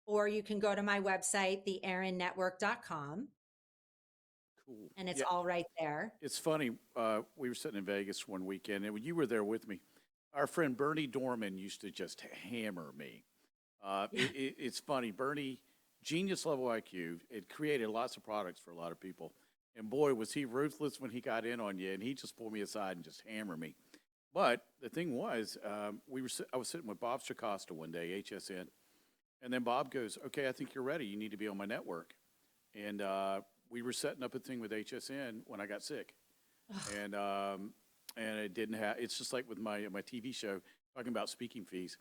or you can go to my website, theerinnetwork.com, Cool. and it's Yeah, all right there. it's funny. We were sitting in Vegas one weekend, and you were there with me. Our friend Bernie Dorman used to just hammer me. It's funny. Bernie, genius level IQ, it created lots of products for a lot of people. And boy, was he ruthless when he got in on you, and he just pulled me aside and just hammered me. But the thing was, I was sitting with Bob Stracosta one day, HSN, and then Bob goes, "Okay, I think you're ready. You need to be on my network." And we were setting up a thing with HSN when I got sick, and it didn't have. It's just like with my TV show talking about speaking fees.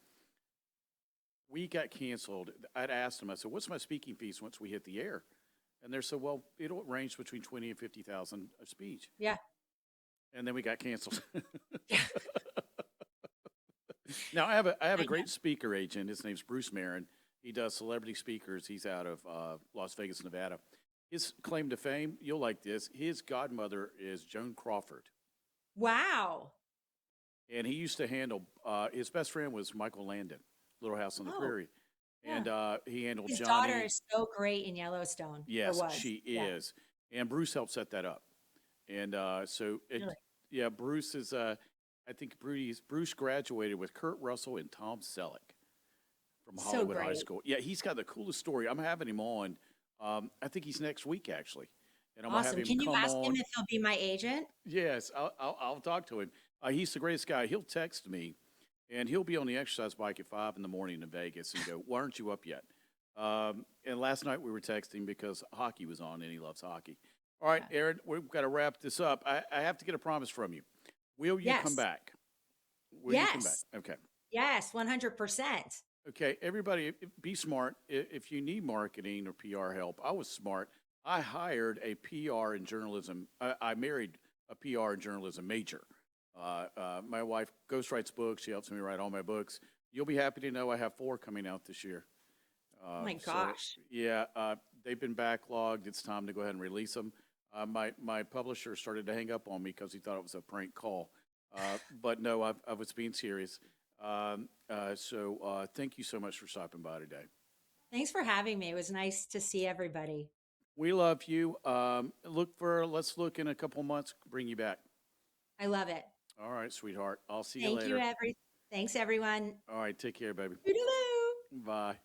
We got canceled. I'd asked them. I said, "What's my speaking fees once we hit the air?" And they said, "Well, it'll range between 20 and 50,000 a speech." Yeah. And then we got canceled. Yeah. Now I have I a know. great speaker agent. His name's Bruce Marin. He does celebrity speakers. He's out of Las Vegas, Nevada. His claim to fame, you'll like this. His godmother is Joan Crawford, Wow. and he used to handle. His best friend was Michael Landon, Little House on the Oh, Prairie, and yeah. he handled His daughter Johnny. is so great in Yellowstone, or Yes, was. she Yeah. is, and Bruce helped set that up. And Really. yeah, Bruce is. I think Bruce graduated with Kurt Russell and Tom Selleck from So Hollywood High great. School. Yeah, he's got the coolest story. I'm having him on. I think he's next week actually, and I'm gonna have Awesome. him Can you come ask him on. if he'll be my agent? Yes, I'll talk to him. He's the greatest guy. He'll text me, and he'll be on the exercise bike at 5 in the morning in Vegas, and go, "Why aren't you up yet?" And last night we were texting because hockey was on, and he loves hockey. All right, Yeah. Erin, we've got to wrap this up. I have to get a promise from you. Will you come Yes. back? Will you come back? Yes. Okay. Yes. 100%. Okay, everybody, be smart. If you need marketing or PR help, I was smart. I hired a PR and journalism. I married a PR and journalism major. My wife ghostwrites books. She helps me write all my books. You'll be happy to know I have 4 coming out this year. Oh my So gosh. yeah, they've been backlogged. It's time to go ahead and release them. My publisher started to hang up on me because he thought it was a prank call. But no, I was being serious. Thank you so much for stopping by today. Thanks for having me. It was nice to see everybody. We love you. Let's look in a couple months, bring you back. I love it. All right, sweetheart. I'll see you Thank you, later. Thanks, everyone. All right, take care, baby. Toodaloo. Bye.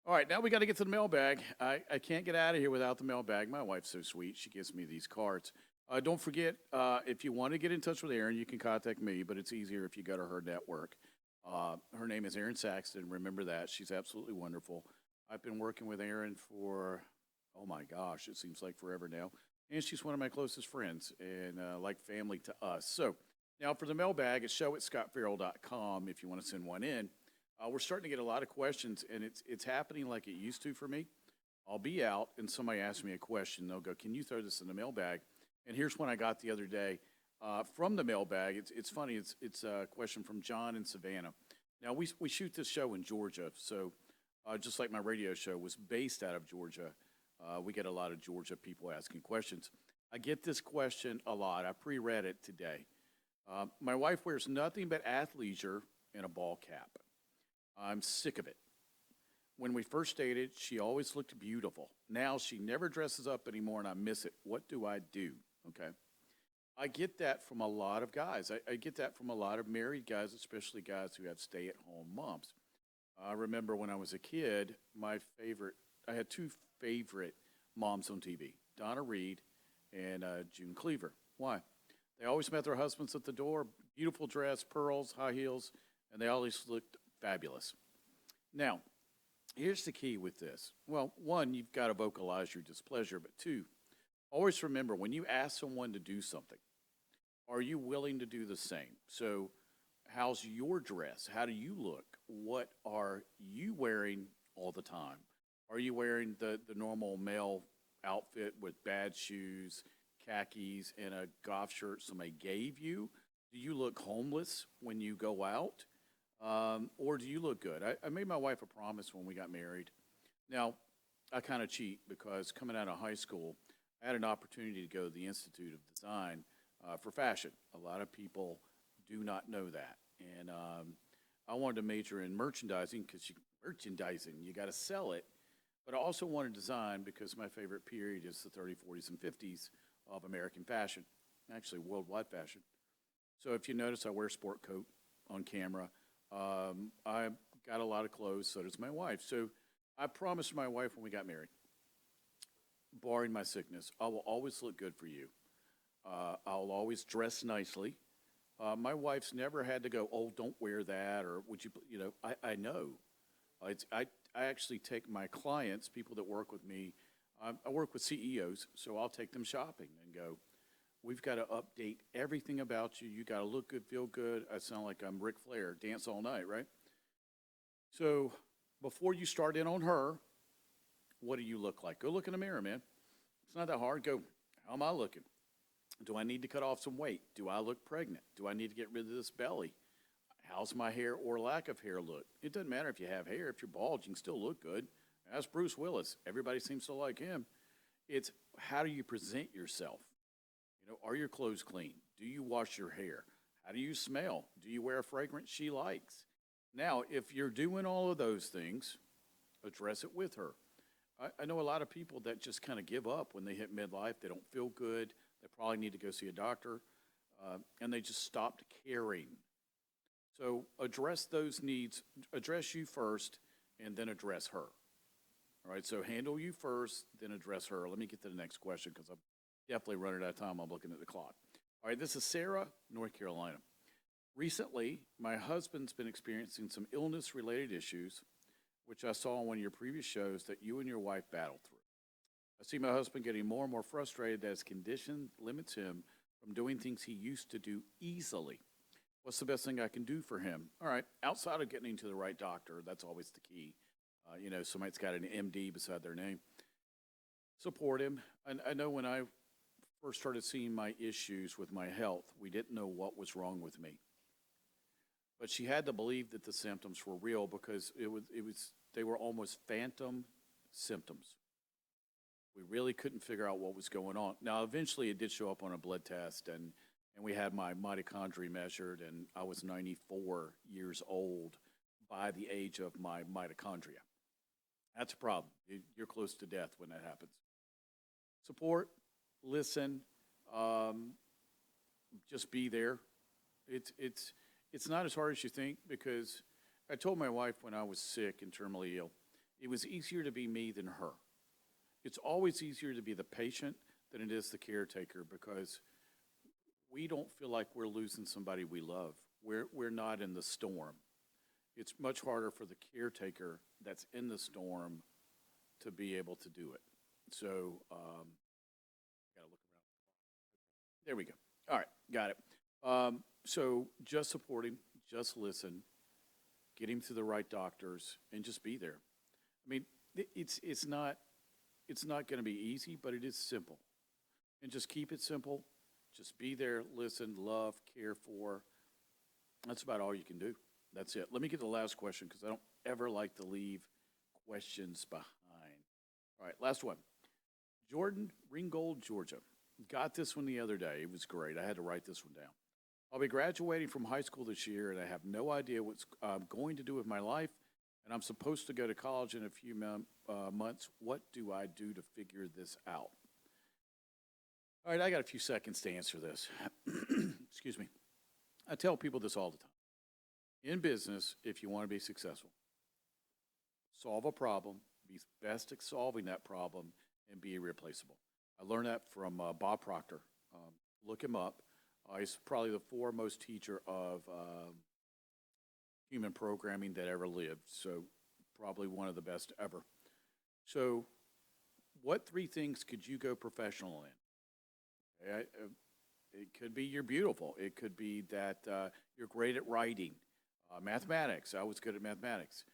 All right, now we got to get to the mailbag. I can't get out of here without the mailbag. My wife's so sweet. She gives me these cards. Don't forget, if you want to get in touch with Erin, you can contact me, but it's easier if you go to her network. Her name is Erin Saxton. Remember that. She's absolutely wonderful. I've been working with Erin for, oh my gosh, it seems like forever now. And she's one of my closest friends and like family to us. So now for the mailbag, it's show@scotferrell.com if you want to send one in. We're starting to get a lot of questions, and it's happening like it used to for me. I'll be out, and somebody asks me a question. They'll go, "Can you throw this in the mailbag?" And here's one I got the other day from the mailbag. It's funny. It's a question from John in Savannah. Now we shoot this show in Georgia, so just like my radio show was based out of Georgia, we get a lot of Georgia people asking questions. I get this question a lot. I pre-read it today. My wife wears nothing but athleisure and a ball cap. I'm sick of it. When we first dated, she always looked beautiful. Now she never dresses up anymore, and I miss it. What do I do? Okay. I get that from a lot of guys. I get that from a lot of married guys, especially guys who have stay-at-home moms. I remember when I was a kid, I had 2 favorite moms on TV, Donna Reed and June Cleaver. Why? They always met their husbands at the door, beautiful dress, pearls, high heels, and they always looked fabulous. Now, here's the key with this. Well, 1, you've got to vocalize your displeasure, but 2, always remember when you ask someone to do something, are you willing to do the same? So, how's your dress? How do you look? What are you wearing all the time? Are you wearing the normal male outfit with bad shoes, khakis, and a golf shirt somebody gave you? Do you look homeless when you go out? Or do you look good? I made my wife a promise when we got married. Now, I kind of cheat because coming out of high school, I had an opportunity to go to the Institute of Design for fashion. A lot of people do not know that. And I wanted to major in merchandising because merchandising, you got to sell it. But I also wanted design because my favorite period is the 30s, 40s, and 50s of American fashion, actually worldwide fashion. So if you notice, I wear a sport coat on camera. I got a lot of clothes, so does my wife. So I promised my wife when we got married, barring my sickness, I will always look good for you. I'll always dress nicely. My wife's never had to go, oh, don't wear that, or would you, I know. I actually take my clients, people that work with me, I work with CEOs, so I'll take them shopping and go, we've got to update everything about you. You got to look good, feel good. I sound like I'm Ric Flair, dance all night, right? So before you start in on her, what do you look like? Go look in the mirror, man. It's not that hard. Go, how am I looking? Do I need to cut off some weight? Do I look pregnant? Do I need to get rid of this belly? How's my hair or lack of hair look? It doesn't matter if you have hair. If you're bald, you can still look good. Ask Bruce Willis. Everybody seems to like him. It's how do you present yourself? Are your clothes clean? Do you wash your hair? How do you smell? Do you wear a fragrance she likes? Now, if you're doing all of those things, address it with her. I know a lot of people that just kind of give up when they hit midlife. They don't feel good. They probably need to go see a doctor, and they just stopped caring. So address those needs. Address you first, and then address her. All right, so handle you first, then address her. Let me get to the next question because I'm definitely running out of time. I'm looking at the clock. All right, this is Sarah, North Carolina. Recently, my husband's been experiencing some illness-related issues, which I saw on one of your previous shows that you and your wife battled through. I see my husband getting more and more frustrated that his condition limits him from doing things he used to do easily. What's the best thing I can do for him? All right, outside of getting to the right doctor, that's always the key. Somebody's got an MD beside their name. Support him. I know when I first started seeing my issues with my health, we didn't know what was wrong with me. But she had to believe that the symptoms were real because they were almost phantom symptoms. We really couldn't figure out what was going on. Now, eventually it did show up on a blood test, and we had my mitochondria measured, and I was 94 years old by the age of my mitochondria. That's a problem. You're close to death when that happens. Support, listen, just be there. It's not as hard as you think because I told my wife when I was sick and terminally ill, it was easier to be me than her. It's always easier to be the patient than it is the caretaker because we don't feel like we're losing somebody we love. We're not in the storm. It's much harder for the caretaker that's in the storm to be able to do it. So, gotta look around. There we go. All right, got it. So just support him, just listen, get him to the right doctors, and just be there. I mean, it's not going to be easy, but it is simple. And just keep it simple. Just be there, listen, love, care for. That's about all you can do. That's it. Let me get the last question because I don't ever like to leave questions behind. All right, last one. Jordan, Ringgold, Georgia. Got this one the other day. It was great. I had to write this one down. I'll be graduating from high school this year, and I have no idea what I'm going to do with my life, and I'm supposed to go to college in a few months. What do I do to figure this out? All right, I got a few seconds to answer this. Excuse me. I tell people this all the time. In business, if you want to be successful, solve a problem, be best at solving that problem, and be irreplaceable. I learned that from Bob Proctor. Look him up. He's probably the foremost teacher of human programming that ever lived, so probably one of the best ever. So what 3 things could you go professional in? Okay, it could be you're beautiful. It could be that you're great at writing. Mathematics, I was good at mathematics.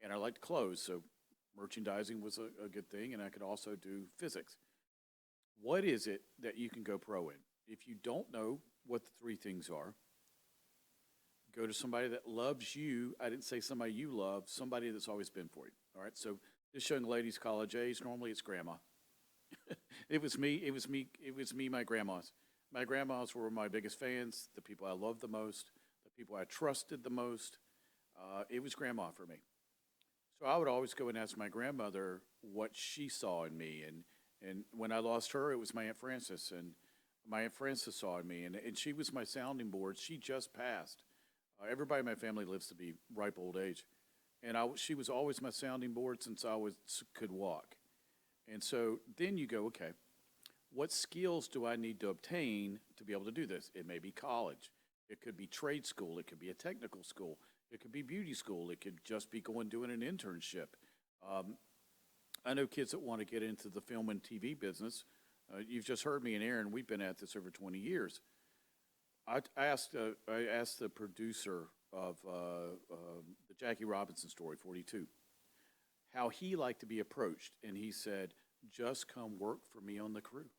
And I liked clothes, so merchandising was a good thing, and I could also do physics. What is it that you can go pro in? If you don't know what the 3 things are, go to somebody that loves you. I didn't say somebody you love, somebody that's always been for you. All right, so this young lady's college age, normally it's grandma. It was me, my My grandmas were my biggest fans, the people I loved the most, the people I trusted the most. It was grandma for me. So I would always go and ask my grandmother what she saw in me. And when I lost her, it was my Aunt Frances. And my Aunt Frances saw in me, and she was my sounding board. She just passed. Everybody in my family lives to be ripe old age. And she was always my sounding board since could walk. And so then you go, okay, what skills do I need to obtain to be able to do this? It may be college. It could be trade school. It could be a technical school. It could be beauty school. It could just be going doing an internship. I know kids that want to get into the film and TV business. You've just heard me and Erin. We've been at this over 20 years. I asked the producer of the Jackie Robinson story, 42, how he liked to be approached, and he said, "Just come work for me on the crew.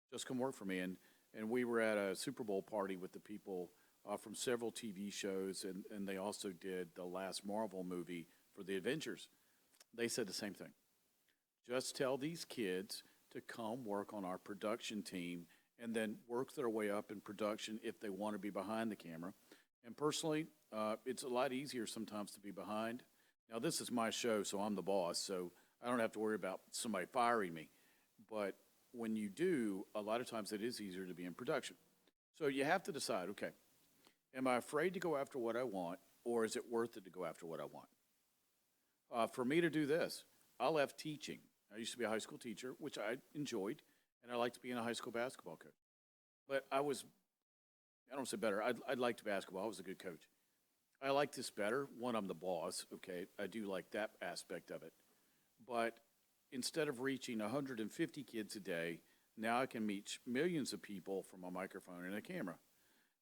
Just come work for me." And we were at a Super Bowl party with the people from several TV shows, and they also did the last Marvel movie for the Avengers. They said the same thing. Just tell these kids to come work on our production team and then work their way up in production if they want to be behind the camera. And personally, it's a lot easier sometimes to be behind. Now, this is my show, so I'm the boss, so I don't have to worry about somebody firing me. But when you do, a lot of times it is easier to be in production. So you have to decide, okay, am I afraid to go after what I want, or is it worth it to go after what I want? For me to do this, I left teaching. I used to be a high school teacher, which I enjoyed, and I liked being a high school basketball coach. But I don't say better, I liked basketball. I was a good coach. I like this better. One, I'm the boss, okay? I do like that aspect of it. But instead of reaching 150 kids a day, now I can reach millions of people from a microphone and a camera.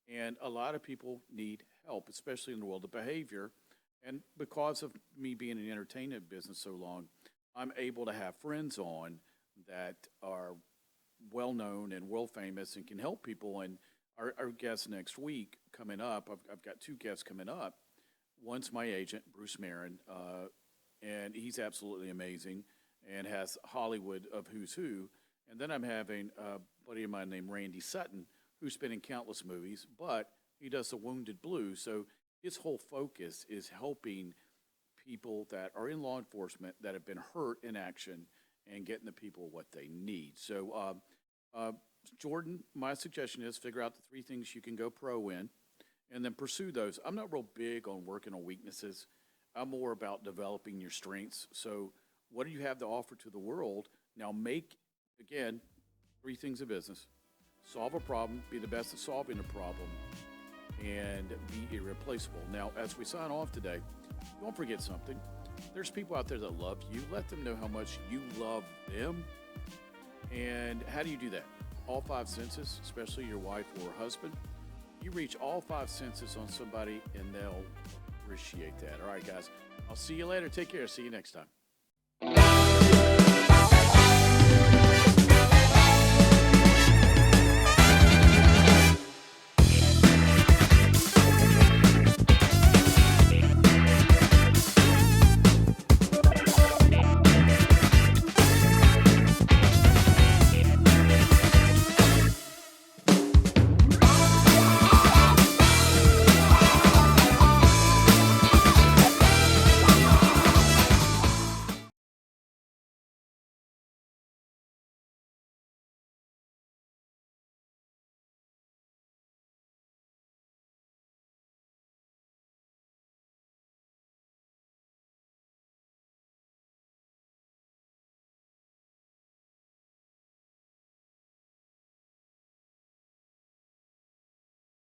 And a lot of people need help, especially in the world of behavior. And because of me being in the entertainment business so long, I'm able to have friends on that are well-known and world-famous and can help people. And our guest next week coming up, I've got two guests coming up. One's my agent, Bruce Marin, and he's absolutely amazing and has Hollywood of who's who. And then I'm having a buddy of mine named Randy Sutton, who's been in countless movies, but he does the Wounded Blue. So his whole focus is helping people that are in law enforcement that have been hurt in action and getting the people what they need. So, Jordan, my suggestion is figure out the three things you can go pro in and then pursue those. I'm not real big on working on weaknesses. I'm more about developing your strengths. So what do you have to offer to the world? Now make, again, three things of business. Solve a problem, be the best at solving a problem, and be irreplaceable. Now, as we sign off today, don't forget something. There's people out there that love you. Let them know how much you love them. And how do you do that? All five senses, especially your wife or husband. You reach all five senses on somebody, and they'll appreciate that. All right, guys. I'll see you later. Take care. See you next time.